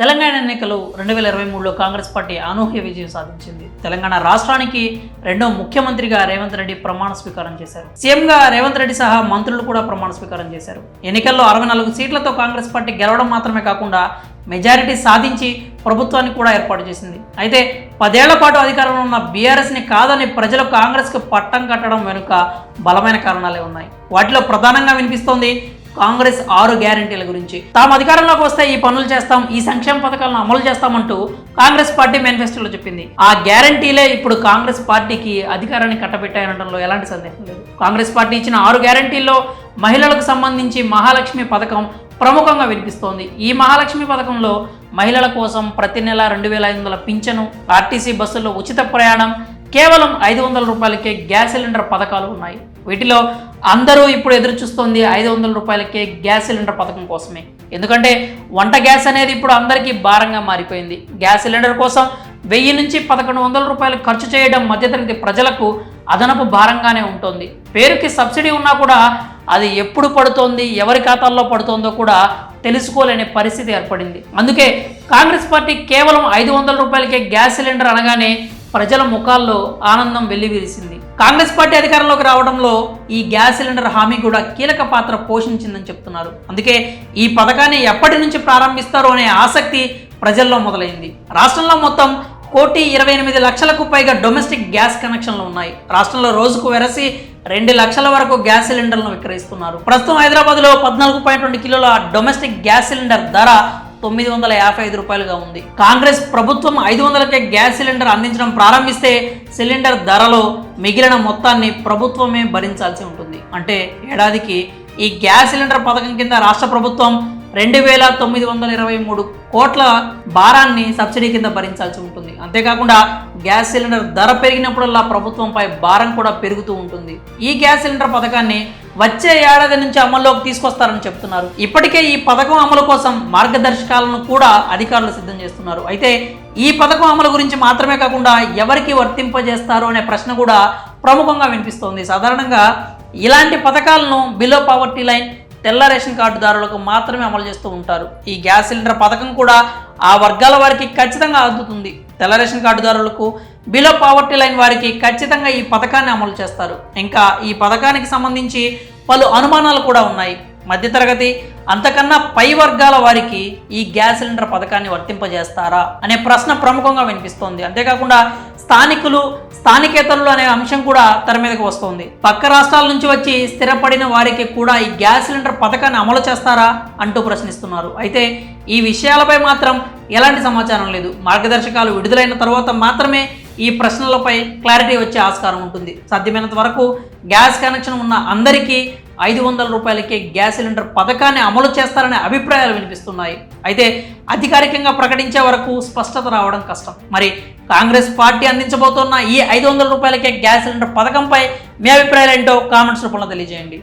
తెలంగాణ ఎన్నికలు 2023లో కాంగ్రెస్ పార్టీ అనూహ్య విజయం సాధించింది. తెలంగాణ రాష్ట్రానికి రెండో ముఖ్యమంత్రిగా రేవంత్ రెడ్డి ప్రమాణ స్వీకారం చేశారు. సీఎంగా రేవంత్ రెడ్డి సహా మంత్రులు కూడా ప్రమాణ స్వీకారం చేశారు. ఎన్నికల్లో 64 సీట్లతో కాంగ్రెస్ పార్టీ గెలవడం మాత్రమే కాకుండా మెజారిటీ సాధించి ప్రభుత్వాన్ని కూడా ఏర్పాటు చేసింది. అయితే 10 ఏళ్ల పాటు అధికారంలో ఉన్న బీఆర్ఎస్ని కాదని ప్రజలు కాంగ్రెస్కు పట్టం కట్టడం వెనుక బలమైన కారణాలే ఉన్నాయి. వాటిలో ప్రధానంగా వినిపిస్తోంది కాంగ్రెస్ 6 గ్యారంటీల గురించి. తాము అధికారంలోకి వస్తే ఈ పనులు చేస్తాం, ఈ సంక్షేమ పథకాలను అమలు చేస్తామంటూ కాంగ్రెస్ పార్టీ మేనిఫెస్టోలో చెప్పింది. ఆ గ్యారంటీలే ఇప్పుడు కాంగ్రెస్ పార్టీకి అధికారాన్ని కట్టబెట్టాయనడంలో ఎలాంటి సందేహం లేదు. కాంగ్రెస్ పార్టీ ఇచ్చిన 6 గ్యారంటీల్లో మహిళలకు సంబంధించి మహాలక్ష్మి పథకం ప్రముఖంగా వినిపిస్తోంది. ఈ మహాలక్ష్మి పథకంలో మహిళల కోసం ప్రతి నెల 2500 పింఛను, ఆర్టీసీ బస్సుల్లో ఉచిత ప్రయాణం, కేవలం 500 రూపాయలకే గ్యాస్ సిలిండర్ పథకాలు ఉన్నాయి. వీటిలో అందరూ ఇప్పుడు ఎదురు చూస్తోంది 500 రూపాయలకే గ్యాస్ సిలిండర్ పథకం కోసమే. ఎందుకంటే వంట గ్యాస్ అనేది ఇప్పుడు అందరికీ భారంగా మారిపోయింది. గ్యాస్ సిలిండర్ కోసం 1000 నుంచి 1100 రూపాయలు ఖర్చు చేయడం మధ్యతరగతి ప్రజలకు అదనపు భారంగానే ఉంటుంది. పేరుకి సబ్సిడీ ఉన్నా కూడా అది ఎప్పుడు పడుతోంది, ఎవరి ఖాతాల్లో పడుతోందో కూడా తెలుసుకోలేని పరిస్థితి ఏర్పడింది. అందుకే కాంగ్రెస్ పార్టీ కేవలం 500 రూపాయలకే గ్యాస్ సిలిండర్ అనగానే ప్రజల ముఖాల్లో ఆనందం వెల్లివిరిసింది. కాంగ్రెస్ పార్టీ అధికారంలోకి రావడంలో ఈ గ్యాస్ సిలిండర్ హామీ కూడా కీలక పాత్ర పోషించిందని చెప్తున్నారు. అందుకే ఈ పథకాన్ని ఎప్పటి నుంచి ప్రారంభిస్తారో అనే ఆసక్తి ప్రజల్లో మొదలైంది. రాష్ట్రంలో మొత్తం 1,28,00,000కు పైగా డొమెస్టిక్ గ్యాస్ కనెక్షన్లు ఉన్నాయి. రాష్ట్రంలో రోజుకు వెరసి 2 లక్షల వరకు గ్యాస్ సిలిండర్లను విక్రయిస్తున్నారు. ప్రస్తుతం హైదరాబాద్లో 14.2 కిలోల డొమెస్టిక్ గ్యాస్ సిలిండర్ ధర 955 రూపాయలుగా ఉంది. కాంగ్రెస్ ప్రభుత్వం 500కే గ్యాస్ సిలిండర్ అందించడం ప్రారంభిస్తే సిలిండర్ ధరలో మిగిలిన మొత్తాన్ని ప్రభుత్వమే భరించాల్సి ఉంటుంది. అంటే ఏడాదికి ఈ గ్యాస్ సిలిండర్ పథకం కింద రాష్ట్ర ప్రభుత్వం 2,923 కోట్ల భారాన్ని సబ్సిడీ కింద భరించాల్సి ఉంటుంది. అంతేకాకుండా గ్యాస్ సిలిండర్ ధర పెరిగినప్పుడల్లా ప్రభుత్వంపై భారం కూడా పెరుగుతూ ఉంటుంది. ఈ గ్యాస్ సిలిండర్ పథకాన్ని వచ్చే ఏడాది నుంచి అమల్లోకి తీసుకొస్తారని చెప్తున్నారు. ఇప్పటికే ఈ పథకం అమలు కోసం మార్గదర్శకాలను కూడా అధికారులు సిద్ధం చేస్తున్నారు. అయితే ఈ పథకం అమలు గురించి మాత్రమే కాకుండా ఎవరికి వర్తింపజేస్తారు అనే ప్రశ్న కూడా ప్రముఖంగా వినిపిస్తోంది. సాధారణంగా ఇలాంటి పథకాలను బిలో పావర్టీ లైన్, తెల్ల రేషన్ కార్డుదారులకు మాత్రమే అమలు చేస్తూ ఉంటారు. ఈ గ్యాస్ సిలిండర్ పథకం కూడా ఆ వర్గాల వారికి ఖచ్చితంగా అందుతుంది. తెల్ల రేషన్ కార్డుదారులకు, బిలో పావర్టీ లైన్ వారికి ఖచ్చితంగా ఈ పథకాన్ని అమలు చేస్తారు. ఇంకా ఈ పథకానికి సంబంధించి పలు అనుమానాలు కూడా ఉన్నాయి. మధ్యతరగతి, అంతకన్నా పై వర్గాల వారికి ఈ గ్యాస్ సిలిండర్ పథకాన్ని వర్తింపజేస్తారా అనే ప్రశ్న ప్రముఖంగా వినిపిస్తోంది. అంతేకాకుండా స్థానికులు, స్థానికేతరులు అనే అంశం కూడా తెర మీదకి వస్తోంది. పక్క రాష్ట్రాల నుంచి వచ్చి స్థిరపడిన వారికి కూడా ఈ గ్యాస్ సిలిండర్ పథకాన్ని అమలు చేస్తారా అంటూ ప్రశ్నిస్తున్నారు. అయితే ఈ విషయాలపై మాత్రం ఎలాంటి సమాచారం లేదు. మార్గదర్శకాలు విడుదలైన తర్వాత మాత్రమే ఈ ప్రశ్నలపై క్లారిటీ వచ్చే ఆస్కారం ఉంటుంది. సాధ్యమైనంత వరకు గ్యాస్ కనెక్షన్ ఉన్న అందరికీ 500 రూపాయలకే గ్యాస్ సిలిండర్ పథకాన్ని అమలు చేస్తారనే అభిప్రాయాలు వినిపిస్తున్నాయి. అయితే అధికారికంగా ప్రకటించే వరకు స్పష్టత రావడం కష్టం. మరి కాంగ్రెస్ పార్టీ అందించబోతున్న ఈ 500 రూపాయలకే గ్యాస్ సిలిండర్ పథకంపై మీ అభిప్రాయాలు ఏంటో కామెంట్స్ రూపంలో తెలియజేయండి.